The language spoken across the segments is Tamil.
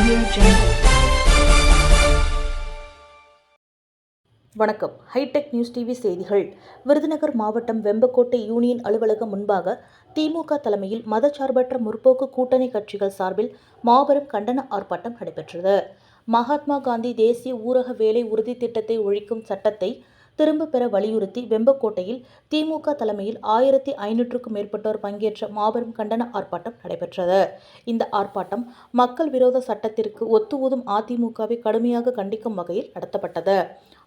Audio Jungle. வணக்கம். ஹைடெக் நியூஸ் டிவி செய்திகள். விருதுநகர் மாவட்டம் வெம்பக்கோட்டை யூனியன் அலுவலகம் முன்பாக திமுக தலைமையில் மதச்சார்பற்ற முற்போக்கு கூட்டணி கட்சிகள் சார்பில் மாபெரும் கண்டன ஆர்ப்பாட்டம் நடைபெற்றது. மகாத்மா காந்தி தேசிய ஊரக வேலை உறுதி திட்டத்தை ஒழிக்கும் சட்டத்தை திரும்ப பெற வலியுறுத்தி வெம்பக்கோட்டையில் திமுக தலைமையில் 1500க்கும் மேற்பட்டோர் பங்கேற்ற மாபெரும் கண்டன ஆர்ப்பாட்டம் நடைபெற்றது. இந்த ஆர்ப்பாட்டம் மக்கள் விரோத சட்டத்திற்கு ஒத்து ஊதும் அதிமுகவை கடுமையாக கண்டிக்கும் வகையில் நடத்தப்பட்டது.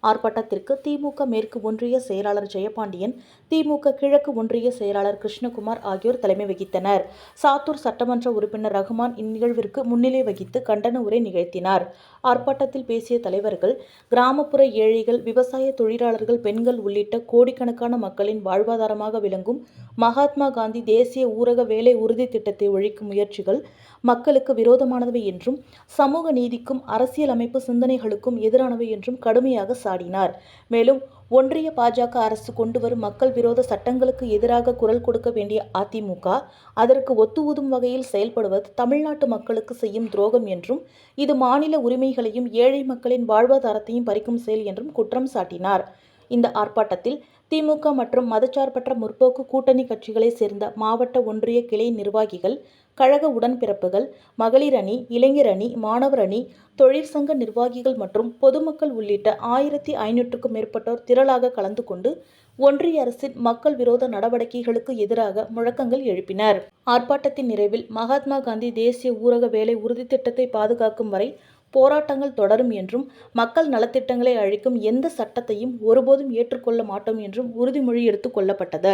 ஆர்ப்பாட்டத்திற்கு திமுக மேற்கு ஒன்றிய செயலாளர் ஜெயபாண்டியன், திமுக கிழக்கு ஒன்றிய செயலாளர் கிருஷ்ணகுமார் ஆகியோர் தலைமை வகித்தனர். சாத்தூர் சட்டமன்ற உறுப்பினர் ரகுமான் இந்நிகழ்விற்கு முன்னிலை வகித்து கண்டன உரை நிகழ்த்தினார். ஆர்ப்பாட்டத்தில் பேசிய தலைவர்கள், கிராமப்புற ஏழைகள், விவசாய தொழிலாளர்கள், பெண்கள் உள்ளிட்ட கோடிக்கணக்கான மக்களின் வாழ்வாதாரமாக விளங்கும் மகாத்மா காந்தி தேசிய ஊரக வேலை உறுதி திட்டத்தை ஒழிக்கும் முயற்சிகள் மக்களுக்கு விரோதமானவை என்றும், சமூக நீதிக்கும் அரசியல் அமைப்பு சிந்தனைகளுக்கும் எதிரானவை என்றும் கடுமையாக சாடினார். மேலும் ஒன்றிய பாஜக அரசு கொண்டு வரும் மக்கள் விரோத சட்டங்களுக்கு எதிராக குரல் கொடுக்க வேண்டிய அதிமுக அதற்கு ஒத்து ஊதும் வகையில் செயல்படுவது தமிழ்நாட்டு மக்களுக்கு செய்யும் துரோகம் என்றும், இது மாநில உரிமைகளையும் ஏழை மக்களின் வாழ்வாதாரத்தையும் பறிக்கும் செயல் என்றும் குற்றம் சாட்டினார். இந்த ஆர்ப்பாட்டத்தில் திமுக மற்றும் மதச்சார்பற்ற முற்போக்கு கூட்டணி கட்சிகளை சேர்ந்த மாவட்ட ஒன்றிய கிளை நிர்வாகிகள், கழக உடன்பிறப்புகள், மகளிர் அணி, இளைஞர் அணி, மாணவர் அணி, தொழிற்சங்க நிர்வாகிகள் மற்றும் பொதுமக்கள் உள்ளிட்ட 1500க்கும் மேற்பட்டோர் திரளாக கலந்து கொண்டு ஒன்றிய அரசின் மக்கள் விரோத நடவடிக்கைகளுக்கு எதிராக முழக்கங்கள் எழுப்பினர். ஆர்ப்பாட்டத்தின் நிறைவில் மகாத்மா காந்தி தேசிய ஊரக வேலை உறுதி திட்டத்தை பாதுகாக்கும் வரை போராட்டங்கள் தொடரும் என்றும், மக்கள் நலத்திட்டங்களை அழிக்கும் எந்த சட்டத்தையும் ஒருபோதும் ஏற்றுக்கொள்ள மாட்டோம் என்றும் உறுதிமொழி எடுத்துக் கொள்ளப்பட்டது.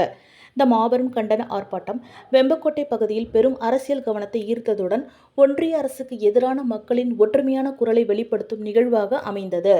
இந்த மாபெரும் கண்டன ஆர்ப்பாட்டம் வெம்பக்கோட்டை பகுதியில் பெரும் அரசியல் கவனத்தை ஈர்த்ததுடன் ஒன்றிய அரசுக்கு எதிரான மக்களின் ஒற்றுமையான குரலை வெளிப்படுத்தும் நிகழ்வாக அமைந்தது.